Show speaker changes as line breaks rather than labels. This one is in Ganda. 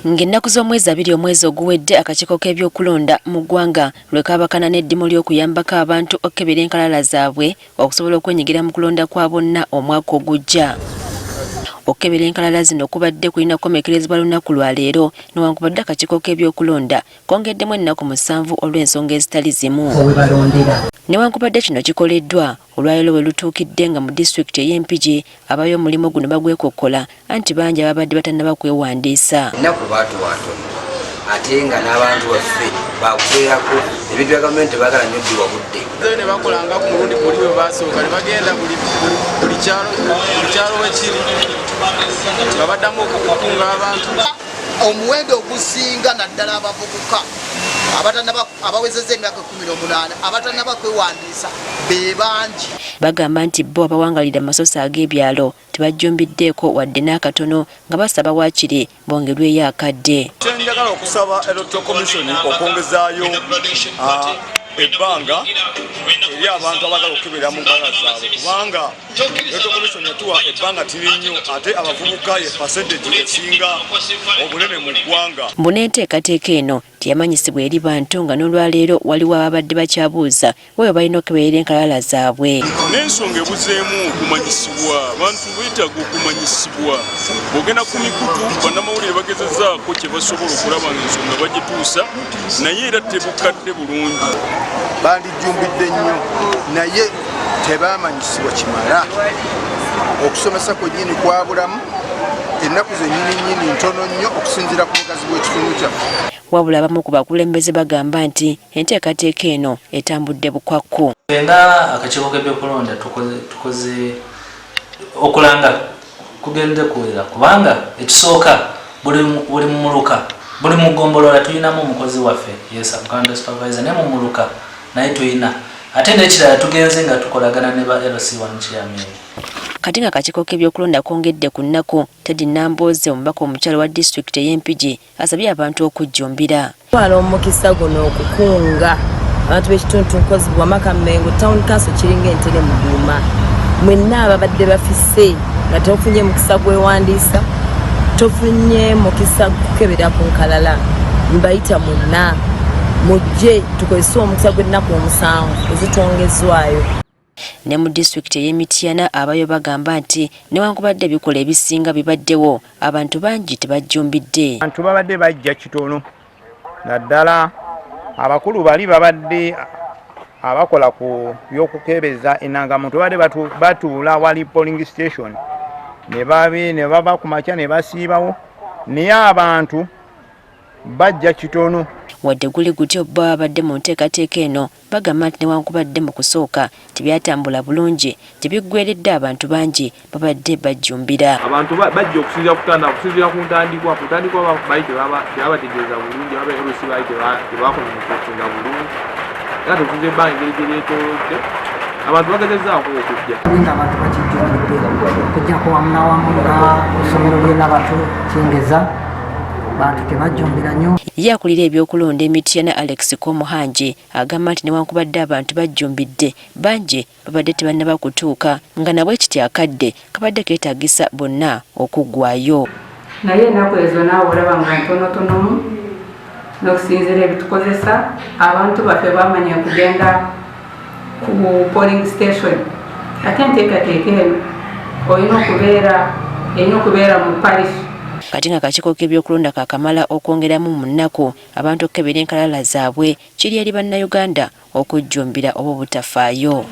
Ng'ennaku z'omwezi 2 omwezi oguwedde akakiiko k'ebyokulonda mu ggwanga lwe kaabakana n'eddimu ly'okuyambako abantu okukebera enkalala zaabwe okusobola okwenyigira mu kulonda kwa bonna omwaka ogujja. Okukebera enkalala zino kubadde kulina kukomekkerezebwa lunaku lwa leero newankubadde akakiiko k'ebyokulonda kongeddemu ennaku 7 olw'ensonga ezitali zimu. Newankubadde kino kikoleddwa olwaleero we lutuukidde nga mu disitulikiti ey'Empigi abayo omulimu guno bagwekokkola anti bangi ababadde batannaba kwewandiisa.
Ennaku baatuwatono ate nga n'abantu baffe bakubeerako ebintu bya gavumenti baagala nnyo ddiwa budde.
Ne bakolanga ku mulundi guli we baasooka ne bagenda buli kyalo wekiri nga baddamu okukunga abantu.
Omuwendo ogusinga naddala abavubuka abawezezza emyaka 18 abatannaba kwewandiisa be bangi.
Bagamba nti bo abawangalira amasosa ag'ebyalo tebajjumbiddeeko wadde n'akatono nga basaba waakiri bongerweyo akadde.
Kyenjagala okusaba Electoral Commission okwongezaayo ebbanga eri abantu abagala okukebera mu nkalala zaabwe kubanga Electoral Commission yatuwa ebbanga tiri nnyo ate abavubuka ye percentage esinga obunene mu ggwanga.
Mbona enteekateeka eno teyamanyisibwa eri bantu nga n'olwaleero waliwo ababadde bakyabuuza bwe balina okukebera enkalala zaabwe.
N'ensonga ebuzeemu okumanyisibwa abantu beetaaga okumanyisibwa. Bw'ogenda ku mikutu bannamawulire bagezezzaako kye basobola okulaba ng'ensonga bagituusa naye era tebukadde bulungi.
Bandijjumbidde nnyo naye tebaamanyisibwa kimala. Okusomesa kwennyini kwabulamu ennaku zennyini ntono nnyo okusinziira ku bugazi bw'ekitundu kyaffe.
Wabula abamu ku bakulembeze bagamba nti enteekateeka eno etambudde bukwakku.
Nga akakiiko k'ebyokulonda tukoze okulanga kugende kuwera kubanga ekisooka buli mumuluka buli mugombolola tulinamu omukozi waffe yes Uganda supervisor ne mumuluka naye tulina ate n'ekirala tugenze nga tukolagana ne ba LC1 chairman.
Kati nga akakiiko k'ebyokulonda kongedde ku nnaku Teddy Nambooze omubaka omukyalo wa disitulikiti ey'Empigi asabye abantu okujjumbira.
Twala omukisa guno okukunga abantu b'ekitundu nkozi bw'amaka Mmengo Town Council kiringa entere Muguuma mwenna ababadde bafisse nga tofunye mukisa gwewandiisa tofunye mukisa kukebera ku nkalala mbayita mwenna mujje tukozese omukisa gw'ennaku 7 ezitwongezwayo. Ne mu disitulikiti ey'Emityana abayo bagamba nti newankubadde ebikola ebisinga bibaddewo abantu bangi tebajjumbidde.
Abantu babadde bajja kitono naddala abakulu bali babadde abakola ku by'okukebeza enangamuntu babadde batuula wali polling station ne baba ku makya ne basiibawo naye abantu bajja kitono.
Wadde guli gutyo bo abadde mu nteekateeka eno bagamba nti newankubadde mu kusooka tebyatambula bulungi tebiggweredde abantu bangi babadde bajjumbira.
Abantu bajja okusinzira ku ntandikwa bayi tebabategeeza bulungi aba LC bayi tebakola mukusinga bulungi era tufunze ebbanga engeri gye lyetoolodde abantu bagezezzaako okujja.
Abantu bakijjumbidde okujjako wamu nawamu nga essomero ly'enabatu Kyengeza bantu tebajjumbira nnyo.
Ye akulira ebyokulonda Emityana Alex Komuhanje agamba nti newankubadde abantu bajjumbidde bangi babadde tebannaba kutuuka nga nabwe kiti akadde kabadde keetaagisa bonna okuggwayo.
Naye ennaku ezo naawe olaba nga ntonotonomu n'okusinziira ebitukozesa abantu baffe bamanya kugenda ku polling station ate enteekateeka eno olina okubeera mu parish.
Kati nga akakiiko k'ebyokulonda kakamala okwongeramu mu nnaku abantu okukebera enkalala zaabwe kiri eri bannayuganda okujjumbira oba obutafaayo.